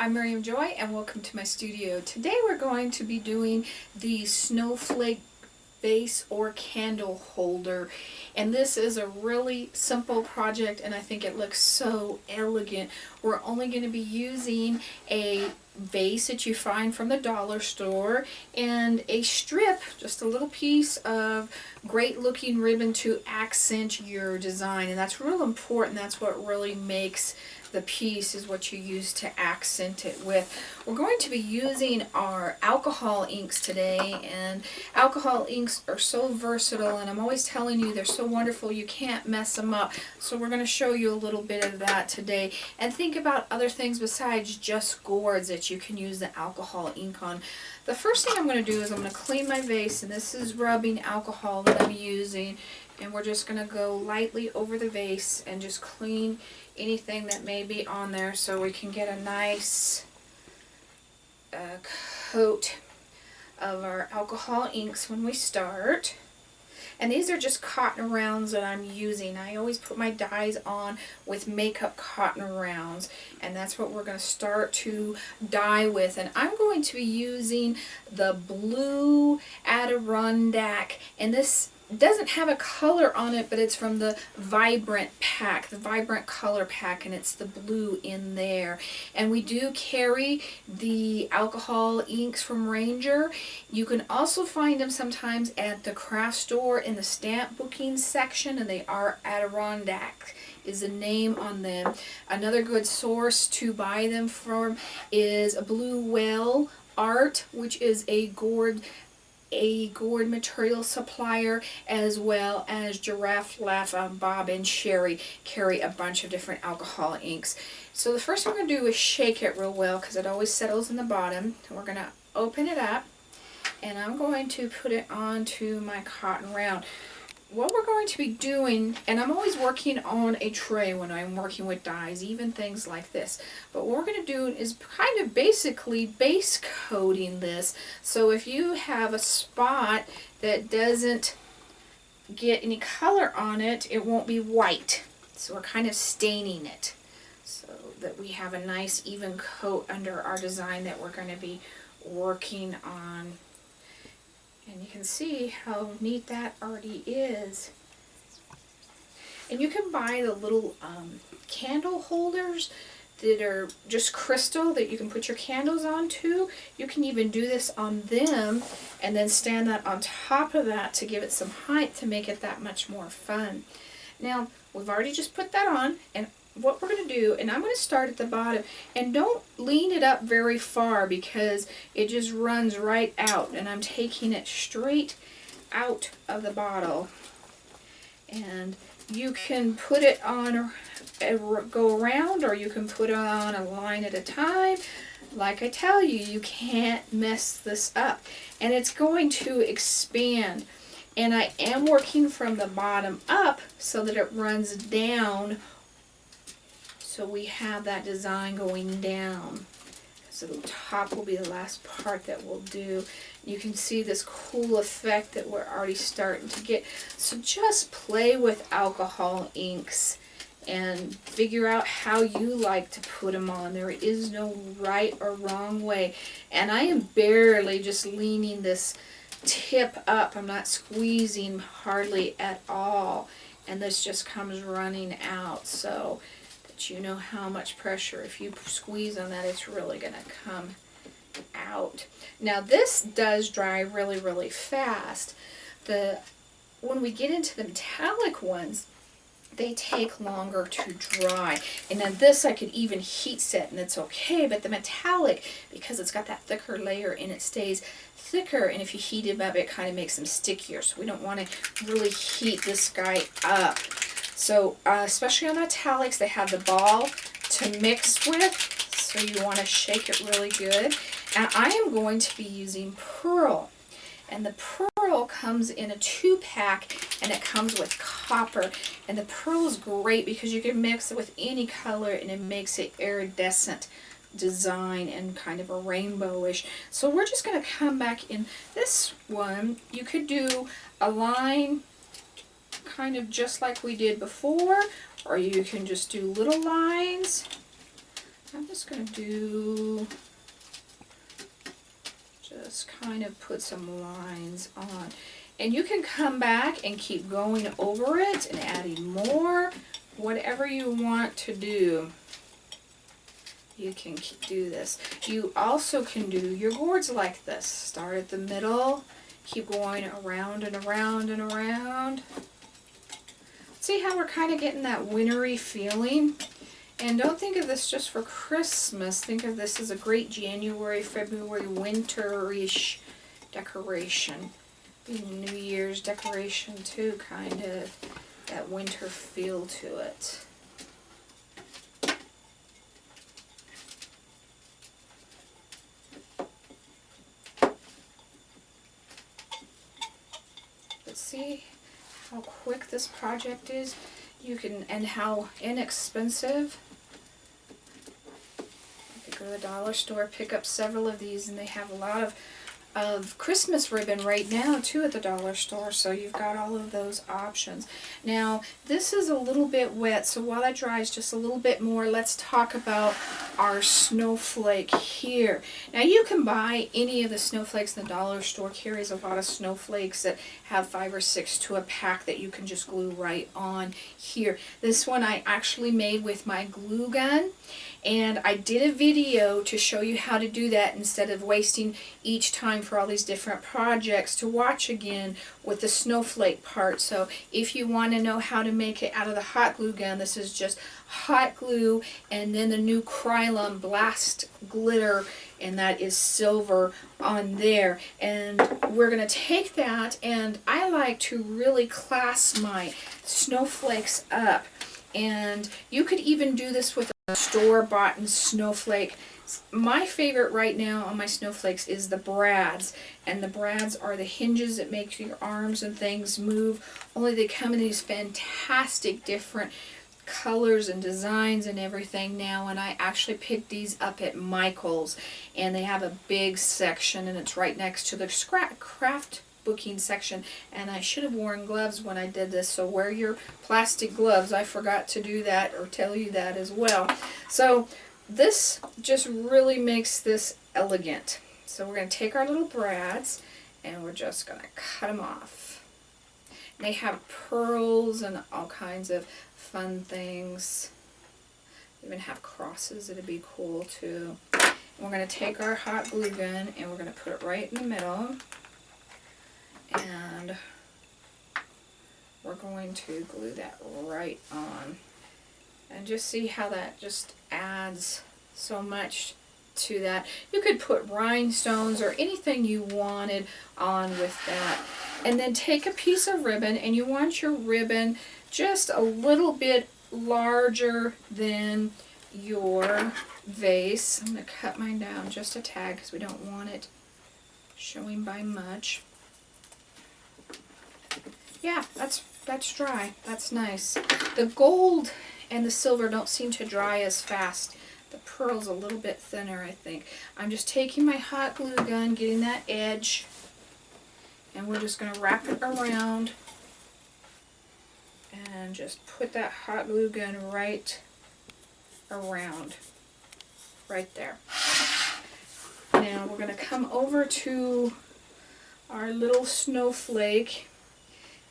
I'm Miriam Joy and welcome to my studio. Today we're going to be doing the Snowflake vase or candle holder, and this is a really simple project and I think it looks so elegant. We're only going to be using a vase that you find from the dollar store and a strip, just a little piece of great looking ribbon to accent your design, and that's real important. That's what really makes the piece, is what you use to accent it with. We're going to be using our alcohol inks today, and alcohol inks are so versatile, and I'm always telling you they're so wonderful you can't mess them up. So we're going to show you a little bit of that today, and think about other things besides just gourds that you can use the alcohol ink on. The first thing I'm going to do is I'm going to clean my vase, and this is rubbing alcohol that I'm using, and we're just going to go lightly over the vase and just clean anything that may be on there so we can get a nice coat of our alcohol inks when we start. And these are just cotton rounds that I'm using. I always put my dyes on with makeup cotton rounds, and that's what we're going to start to dye with. And I'm going to be using the blue Adirondack, and this doesn't have a color on it, but it's from the Vibrant pack, the Vibrant color pack, and it's the blue in there. And we do carry the alcohol inks from Ranger. You can also find them sometimes at the craft store in the stamp booking section, and they are Adirondack is the name on them. Another good source to buy them from is a Blue Whale Art, which is a gourd material supplier, as well as Giraffe Laugh. Bob and Sherry carry a bunch of different alcohol inks. So the first thing we're going to do is shake it real well, because it always settles in the bottom. We're going to open it up, and I'm going to put it onto my cotton round. What we're going to be doing, and I'm always working on a tray when I'm working with dyes, even things like this, but what we're going to do is kind of basically base coating this. So if you have a spot that doesn't get any color on it, it won't be white. So we're kind of staining it so that we have a nice even coat under our design that we're going to be working on. And you can see how neat that already is. And you can buy the little candle holders that are just crystal that you can put your candles onto. You can even do this on them and then stand that on top of that to give it some height to make it that much more fun. Now, we've already just put that on, and what we're going to do, and I'm going to start at the bottom, and don't lean it up very far because it just runs right out, and I'm taking it straight out of the bottle. And you can put it on, go around, or you can put it on a line at a time. Like I tell you, you can't mess this up, and it's going to expand. And I am working from the bottom up so that it runs down. So we have that design going down. So the top will be the last part that we'll do. You can see this cool effect that we're already starting to get. So just play with alcohol inks and figure out how you like to put them on. There is no right or wrong way. And I am barely just leaning this tip up. I'm not squeezing hardly at all. And this just comes running out. So you know how much pressure, if you squeeze on that, it's really going to come out. Now this does dry really, really fast. When we get into the metallic ones, they take longer to dry. And then this I could even heat set and it's okay, but the metallic, because it's got that thicker layer and it stays thicker, and if you heat it up, it kind of makes them stickier. So we don't want to really heat this guy up. So, especially on metallics, they have the ball to mix with, so you want to shake it really good. And I am going to be using pearl. And the pearl comes in a 2-pack, and it comes with copper. And the pearl is great because you can mix it with any color, and it makes it iridescent design and kind of a rainbowish. So we're just going to come back in this one. You could do a line kind of just like we did before, or you can just do little lines I'm just going to do, just kind of put some lines on. And you can come back and keep going over it and adding more, whatever you want to do. You can do this. You also can do your gourds like this. Start at the middle, keep going around and around and around. See how we're kind of getting that wintry feeling? And don't think of this just for Christmas. Think of this as a great January, February, winterish decoration. New Year's decoration too, kind of that winter feel to it. But see how quick this project is? You can, and how inexpensive. You could go to the dollar store, pick up several of these, and they have a lot of Christmas ribbon right now too at the dollar store, so you've got all of those options. Now this is a little bit wet, so while that dries just a little bit more, let's talk about our snowflake here. Now you can buy any of the snowflakes in the dollar store. Carries a lot of snowflakes that have 5 or 6 to a pack that you can just glue right on here. This one I actually made with my glue gun, and I did a video to show you how to do that instead of wasting each time for all these different projects to watch again with the snowflake part. So if you want to know how to make it out of the hot glue gun, this is just hot glue and then the new Krylon Blast glitter, and that is silver on there. And we're going to take that, and I like to really class my snowflakes up. And you could even do this with a store-bought snowflake. My favorite right now on my snowflakes is the brads. And the brads are the hinges that make your arms and things move. Only they come in these fantastic different colors and designs and everything now. And I actually picked these up at Michael's. And they have a big section, and it's right next to the craft booking section. And I should have worn gloves when I did this, so wear your plastic gloves. I forgot to do that or tell you that as well. So this just really makes this elegant. So we're going to take our little brads and we're just going to cut them off. They have pearls and all kinds of fun things. Even have crosses. It'd be cool too. And we're going to take our hot glue gun and we're going to put it right in the middle. And we're going to glue that right on. And just see how that just adds so much to that. You could put rhinestones or anything you wanted on with that. And then take a piece of ribbon, and you want your ribbon just a little bit larger than your vase. I'm going to cut mine down just a tad because we don't want it showing by much. Yeah, that's dry. That's nice. The gold and the silver don't seem to dry as fast. The pearl's a little bit thinner, I think. I'm just taking my hot glue gun, getting that edge, and we're just going to wrap it around and just put that hot glue gun right around, right there. Now we're going to come over to our little snowflake,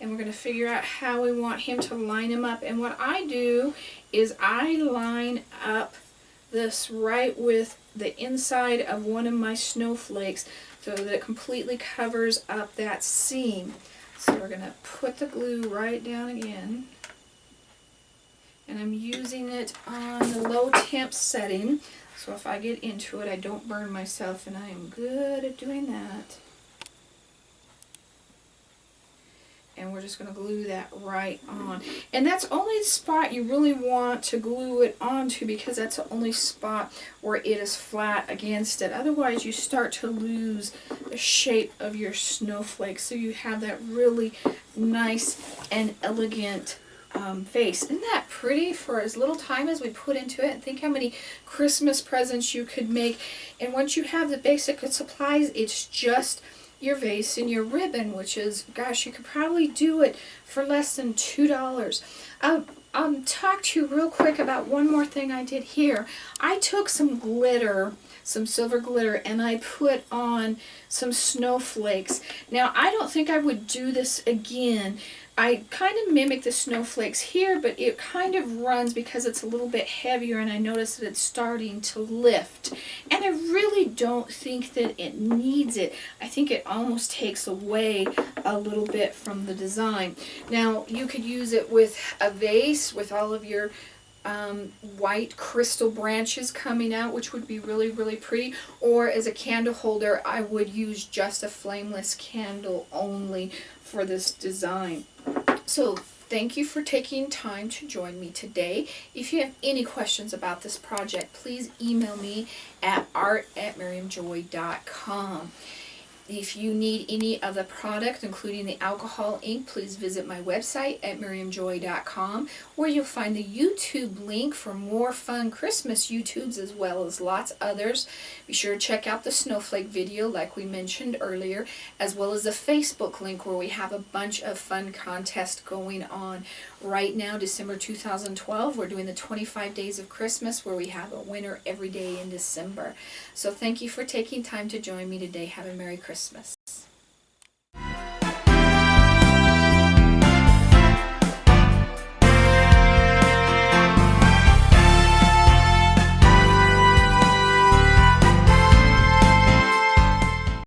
and we're going to figure out how we want him to line him up. And what I do is I line up this right with the inside of one of my snowflakes so that it completely covers up that seam. So we're going to put the glue right down again. And I'm using it on the low temp setting, so if I get into it I don't burn myself, and I am good at doing that. And we're just going to glue that right on. And that's only the spot you really want to glue it onto, because that's the only spot where it is flat against it. Otherwise you start to lose the shape of your snowflake. So you have that really nice and elegant vase. Isn't that pretty for as little time as we put into it? And think how many Christmas presents you could make. And once you have the basic supplies, it's just your vase and your ribbon, which is, gosh, you could probably do it for less than $2. I'll talk to you real quick about one more thing I did here. I took some glitter, some silver glitter, and I put on some snowflakes. Now, I don't think I would do this again. I kind of mimic the snowflakes here, but it kind of runs because it's a little bit heavier, and I notice that it's starting to lift. And I really don't think that it needs it. I think it almost takes away a little bit from the design. Now, you could use it with a vase with all of your white crystal branches coming out, which would be really, really pretty. Or as a candle holder, I would use just a flameless candle only for this design. So thank you for taking time to join me today. If you have any questions about this project, please email me at art@miriamjoy.com. If you need any of the product, including the alcohol ink, please visit my website at miriamjoy.com, where you'll find the YouTube link for more fun Christmas YouTubes as well as lots others. Be sure to check out the Snowflake video like we mentioned earlier, as well as the Facebook link where we have a bunch of fun contests going on. Right now, December 2012, we're doing the 25 Days of Christmas, where we have a winner every day in December. So thank you for taking time to join me today. Have a Merry Christmas.